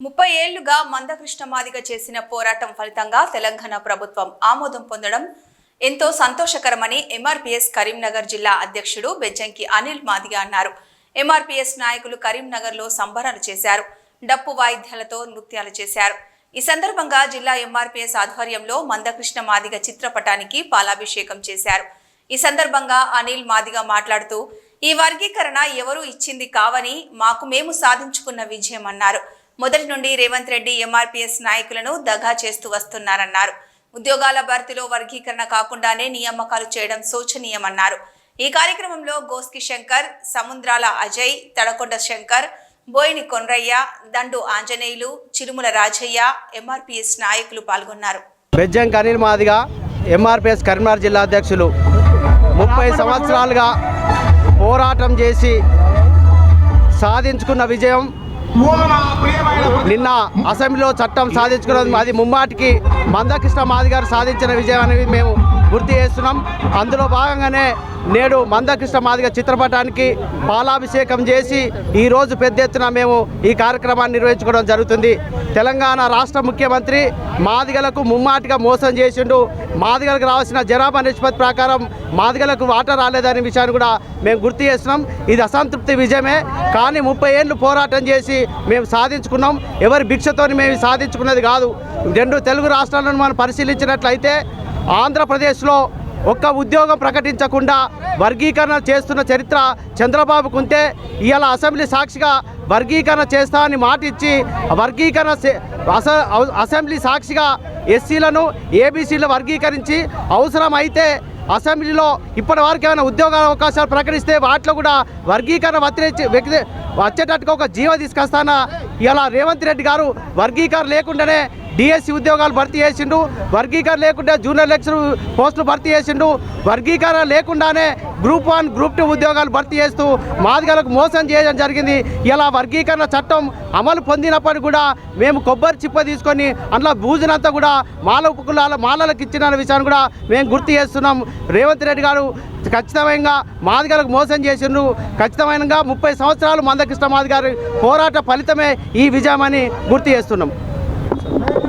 30 ఏళ్లుగా మందకృష్ణ మాదిగ చేసిన పోరాటం ఫలితంగా తెలంగాణ ప్రభుత్వం ఆమోదం పొందడం ఎంతో సంతోషకరమని ఎంఆర్పీఎస్ కరీంనగర్ జిల్లా అధ్యక్షుడు బెజ్జంకి అనిల్ మాదిగ అన్నారు. ఎంఆర్పీఎస్ నాయకులు కరీంనగర్లో సంబరాలు చేశారు. డప్పు వాయిద్యాలతో నృత్యాలు చేశారు. ఈ సందర్భంగా జిల్లా ఎంఆర్పీఎస్ ఆధ్వర్యంలో మందకృష్ణ మాదిగ చిత్రపటానికి పాలాభిషేకం చేశారు. ఈ సందర్భంగా అనిల్ మాదిగ మాట్లాడుతూ ఈ వర్గీకరణ ఎవరు ఇచ్చింది కావని మాకు మేము సాధించుకున్న విజయం అన్నారు. మొదటి నుండి రేవంత్ రెడ్డి ఎంఆర్పీఎస్ నాయకులను దగా చేస్తూ వస్తున్నారన్నారు. ఉద్యోగాల భర్తీలో వర్గీకరణ కాకుండానే నియామకాలు చేయడం శోచనీయమన్నారు. ఈ కార్యక్రమంలో గోస్కి శంకర్, సముద్రాల అజయ్, తడకొండ శంకర్, బోయిని కొన్రయ్య, దండు ఆంజనేయులు, చిరుముల రాజయ్య, ఎంఆర్పీఎస్ నాయకులు పాల్గొన్నారు. బెజ్జంకి అనిల్ మాదిగ ఎంఆర్పీఎస్ కరీంనగర్ జిల్లా అధ్యక్షులు 30 సంవత్సరాలుగా పోరాటం చేసి సాధించుకున్న విజయం నిన్న అసెంబ్లీలో చట్టం సాధించుకున్నది. అది ముమ్మాటికి మందకృష్ణ మాదిగ గారు సాధించిన విజయం అనేది మేము గుర్తు చేస్తున్నాం. అందులో భాగంగానే నేడు మందకృష్ణ మాదిగ చిత్రపటానికి పాలాభిషేకం చేసి ఈరోజు పెద్ద ఎత్తున మేము ఈ కార్యక్రమాన్ని నిర్వహించుకోవడం జరుగుతుంది. తెలంగాణ రాష్ట్ర ముఖ్యమంత్రి మాదిగలకు ముమ్మాటిగా మోసం చేసిండు. మాదిగలకు రావాల్సిన జనాభా నిష్పత్తి ప్రకారం మాదిగలకు వాటా రాలేదనే విషయాన్ని కూడా మేము గుర్తు చేస్తున్నాం. ఇది అసంతృప్తి విజయమే, కానీ 30 ఏళ్ళు పోరాటం చేసి మేము సాధించుకున్నాం. ఎవరి భిక్షతో మేము సాధించుకున్నది కాదు. 2 తెలుగు రాష్ట్రాలను మనం పరిశీలించినట్లయితే ఆంధ్రప్రదేశ్లో ఒక్క ఉద్యోగం ప్రకటించకుండా వర్గీకరణ చేస్తున్న చరిత్ర చంద్రబాబుకు ఉంటే, ఇవాళ అసెంబ్లీ సాక్షిగా వర్గీకరణ చేస్తా అని మాట ఇచ్చి వర్గీకరణ అసెంబ్లీ సాక్షిగా ఎస్సీలను ఏబీసీలను వర్గీకరించి అవసరమైతే అసెంబ్లీలో ఇప్పటి వరకు ఏమైనా ఉద్యోగ అవకాశాలు ప్రకటిస్తే వాటిలో కూడా వర్గీకరణ వచ్చేటట్టుగా ఒక జీవో తీసుకొస్తాన ఇలా రేవంత్ రెడ్డి గారు వర్గీకరణ లేకుండానే డిఎస్సి ఉద్యోగాలు భర్తీ చేసిండు, వర్గీకరణ లేకుండా జూనియర్ లెక్చరర్ పోస్టులు భర్తీ చేసిండు, వర్గీకరణ లేకుండానే గ్రూప్ 1 గ్రూప్ 2 ఉద్యోగాలు భర్తీ చేస్తూ మాదిగలకు మోసం చేయడం జరిగింది. ఇలా వర్గీకరణ చట్టం అమలు పొందినప్పటికీ కూడా మేము కొబ్బరి చిప్ప తీసుకొని అందులో బూజునంతా కూడా మాలలకు ఇచ్చిన విషయాన్ని కూడా మేము గుర్తు చేస్తున్నాం. రేవంత్ రెడ్డి గారు ఖచ్చితంగా మాదిగలకు మోసం చేసిండ్రు. ఖచ్చితంగా 30 సంవత్సరాలు మందకృష్ణ మాదిగ గారి పోరాట ఫలితమే ఈ విజయమని గుర్తు చేస్తున్నాం.